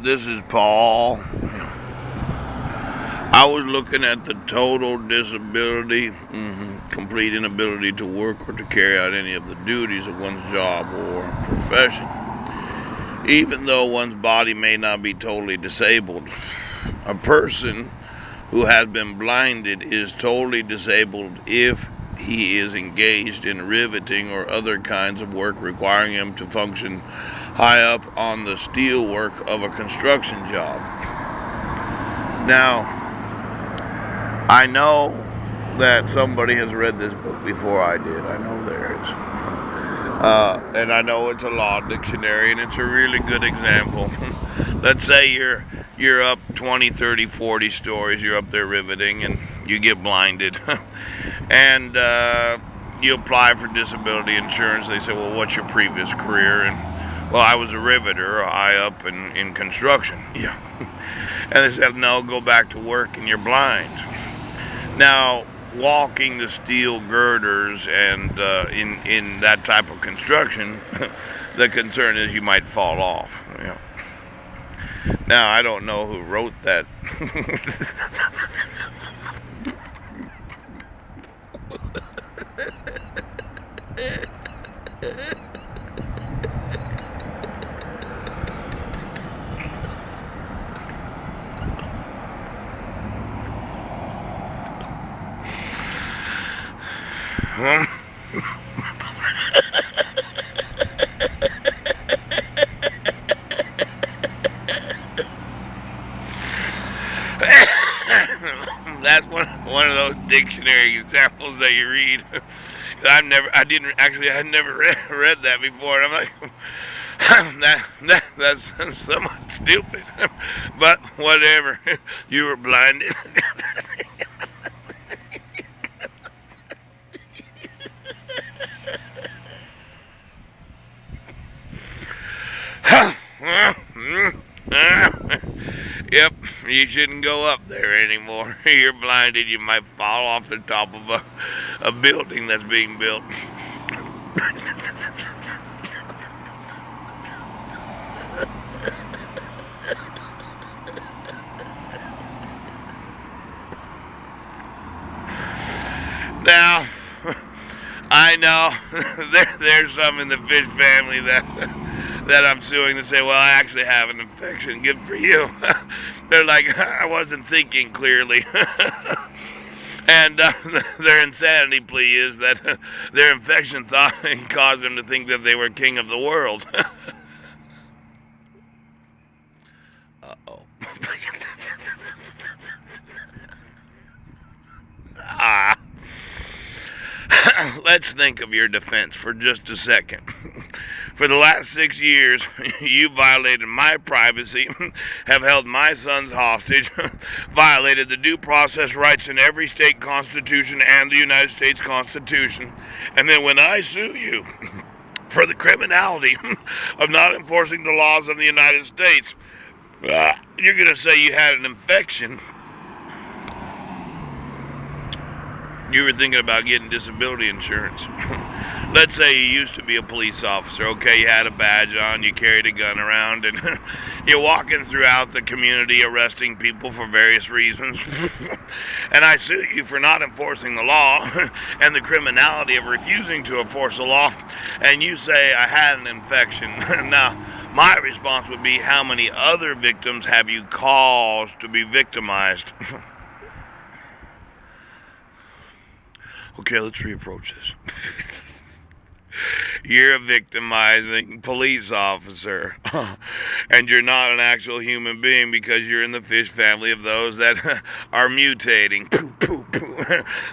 This is Paul. I was looking at the total disability, complete inability to work or to carry out any of the duties of one's job or profession. Even though one's body may not be totally disabled, a person who has been blinded is totally disabled if he is engaged in riveting or other kinds of work requiring him to function high up on the steel work of a construction job. Now, I know that somebody has read this book before I did. I know there is. And I know it's a law dictionary, and it's a really good example. Let's say you're up 20, 30, 40 stories. You're up there riveting, and you get blinded. And you apply for disability insurance. They say, well, what's your previous career? And, well, I was a riveter, high up in construction. Yeah. And they said, no, go back to work, and you're blind. Now, walking the steel girders and in that type of construction, the concern is you might fall off. Yeah. Now, I don't know who wrote that. That's one of those dictionary examples that you read. I had never read that before. And I'm like, that's somewhat stupid, but whatever. You were blinded. Yep, you shouldn't go up there anymore. You're blinded. You might fall off the top of a building that's being built. Now, I know there's some in the fish family that I'm suing to say, well, I actually have an infection. Good for you. They're like, I wasn't thinking clearly. And their insanity plea is that their infection thought caused them to think that they were king of the world. Uh-oh. Ah. Let's think of your defense for just a second. For the last 6 years, you violated my privacy, have held my sons hostage, violated the due process rights in every state constitution and the United States Constitution, and then when I sue you for the criminality of not enforcing the laws of the United States, you're going to say you had an infection. You were thinking about getting disability insurance. Let's say you used to be a police officer, okay, you had a badge on, you carried a gun around, and you're walking throughout the community arresting people for various reasons. And I sue you for not enforcing the law and the criminality of refusing to enforce the law, and you say I had an infection. Now, my response would be, how many other victims have you caused to be victimized? Okay, let's reapproach this. You're a victimizing police officer, and you're not an actual human being because you're in the fish family of those that are mutating.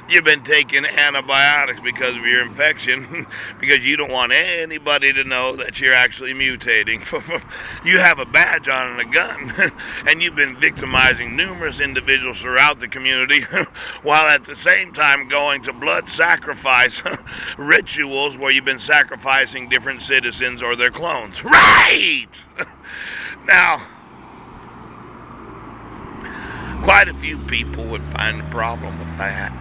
You've been taking antibiotics because of your infection because you don't want anybody to know that you're actually mutating. You have a badge on and a gun, and you've been victimizing numerous individuals throughout the community while at the same time going to blood sacrifice rituals where you've been sacrificing different citizens or their clones. Right! Now, quite a few people would find a problem with that.